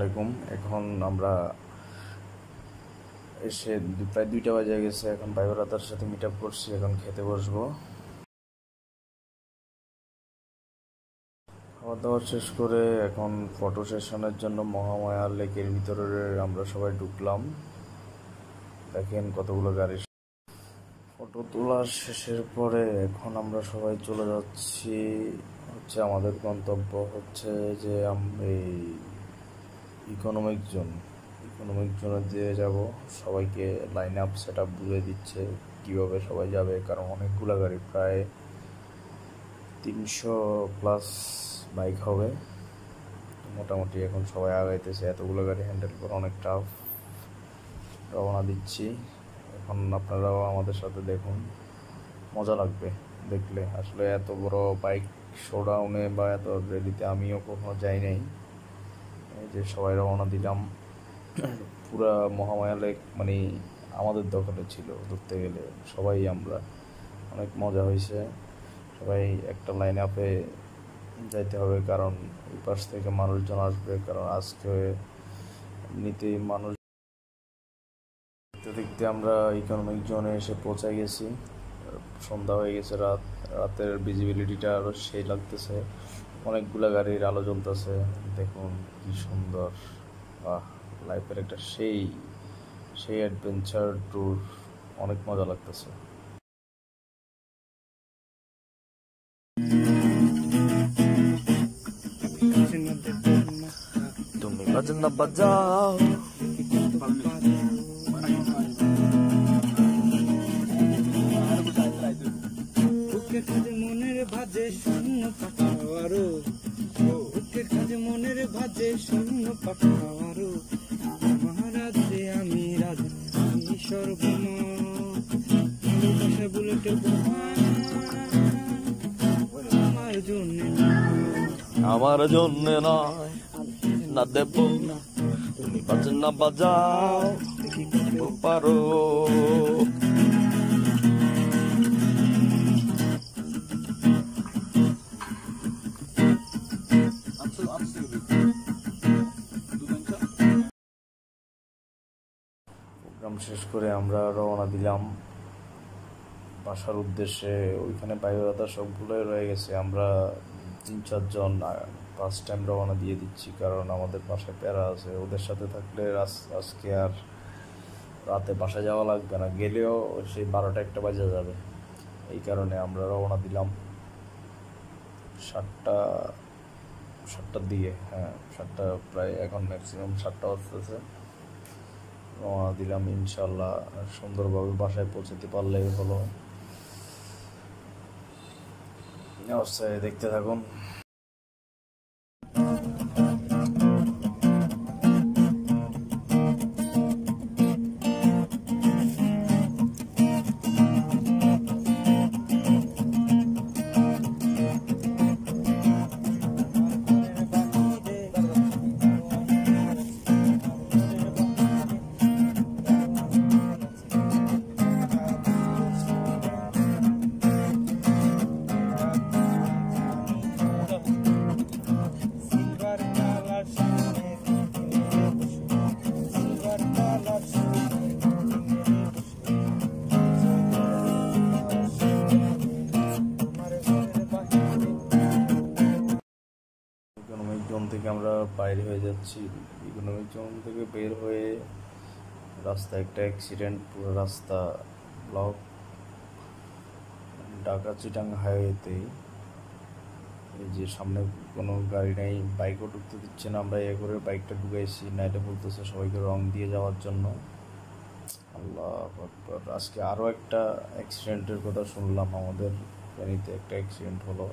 আলাইকুম। এখন আমরা এসে প্রায় 2টা বাজে গেছে। এখন ভাই ব্রাদার সাথে মিট আপ করছি, এখন খেতে বসবো। খাওয়া দাওয়া শেষ করে এখন ফটো সেশনের জন্য মহামায়া লেকের ভিতরে আমরা সবাই ঢুকলাম। দেখেন কতগুলো গাড়ি। ফটো তোলার শেষের পরে এখন আমরা সবাই চলে যাচ্ছি আমাদের গন্তব্য হচ্ছে যে এই ইকোনমিক জোনে দিয়ে যাব। সবাইকে লাইন আপ সেট আপ বুঝে দিচ্ছে কীভাবে সবাই যাবে, কারণ অনেকগুলো গাড়ি, প্রায় 300+ বাইক হবে মোটামুটি। এখন সবাই আগাইতেছে, এতগুলো গাড়ি হ্যান্ডেল করা অনেক টাফ। রওনা দিচ্ছি। এখন আপনারাও আমাদের সাথে দেখুন, মজা লাগবে দেখলে। আসলে এত বড় বাইক শোডাউনে বা এত রেলিতে আমিও কখনো যাই নাই। এই যে সবাই রওনা দিলাম। পুরা মহামায়া লেক মানে আমাদের দখলে ছিল ধরতে গেলে। সবাই আমরা অনেক মজা হয়েছে। সবাই একটা লাইন আপে যাইতে হবে, কারণ ওই পাশ থেকে মানুষজন আসবে। কারণ আজকে এমনিতেই মানুষ দেখতে দেখতে আমরা ইকোনমিক জোনে এসে পৌঁছে গেছি। সন্ধ্যা হয়ে গেছে, রাতের ভিজিবিলিটিটা আরও সেই লাগতেছে। অনেকগুলা গাড়ির আলো জ্বলতেছে, দেখুন কি সুন্দর। লাইফের একটা সেই অ্যাডভেঞ্চার ট্যুর, অনেক মজা লাগতেছে। তুমি বাজনা বাজাও, বুকের কাজে মনের ভাজে শূন্য পাঠাওয়ারো, বুকের কাজে মনের ভাজে শূন্য পাঠাওয়ারো। মহারাজে আমি রাজা, আমি সর্বময় বুলেটের আমার জন্য নয় না দেব না, তুমি বাজনা বাজাও পারো। প্রোগ্রাম শেষ করে আমরা রওনা দিলাম বাসার উদ্দেশ্যে। ওইখানে বাইরেটা সবগুলোই রয়ে গেছে। আমরা 3-4 জন ফার্স্ট টাইম রওনা দিয়ে দিচ্ছি, কারণ আমাদের বাসায় প্যারা আছে। ওদের সাথে থাকলে আজকে আর রাতে বাসা যাওয়া লাগবে না, গেলেও সেই 12টা-1টা বাজে যাবে। এই কারণে আমরা রওনা দিলাম 7টার দিকে। 7টা প্রায়, এখন ম্যাক্সিমাম 7টা বাজতেছে। রওনা দিলাম, ইনশাল্লাহ সুন্দরভাবে বাসায় পৌঁছাতে পারলেই হলো। অবস্থায় দেখতে থাকুন। ইকোনমিক জোন থেকে আমরা বাইরে হয়ে যাচ্ছি। ইকোনমিক জোন থেকে বের হয়ে রাস্তায় একটা অ্যাক্সিডেন্ট, পুরো রাস্তা ব্লক। ঢাকা চিটাং হাইওয়েতেই, এই যে সামনে কোনো গাড়ি নেই, বাইকও ঢুকতে দিচ্ছে না। আমরা করে বাইকটা ঢুকাইছি, নাইলে বলতেছে সবাইকে রং দিয়ে যাওয়ার জন্য। আল্লাহ আকবার। আজকে আরও একটা অ্যাক্সিডেন্টের কথা শুনলাম, আমাদের ফেনীতে একটা অ্যাক্সিডেন্ট হলো।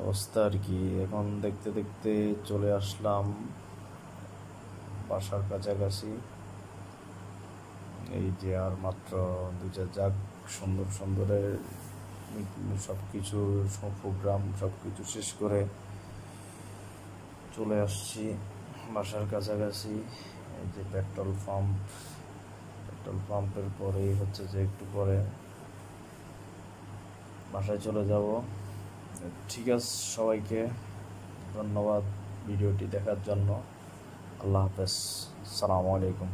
অবস্থা আর কি। এখন দেখতে দেখতে চলে আসলাম বাসার কাছাকাছি। এই যে আর মাত্র 2-4 যাক, সুন্দরের সব কিছু প্রোগ্রাম সব কিছু শেষ করে চলে আসছি বাসার কাছাকাছি। এই যে পেট্রোল পাম্পের পরেই হচ্ছে যে একটু পরে বাসায় চলে যাব। ঠিক আছে, সবাইকে ধন্যবাদ ভিডিওটি দেখার জন্য। আল্লাহ হাফেজ, আসসালামু আলাইকুম।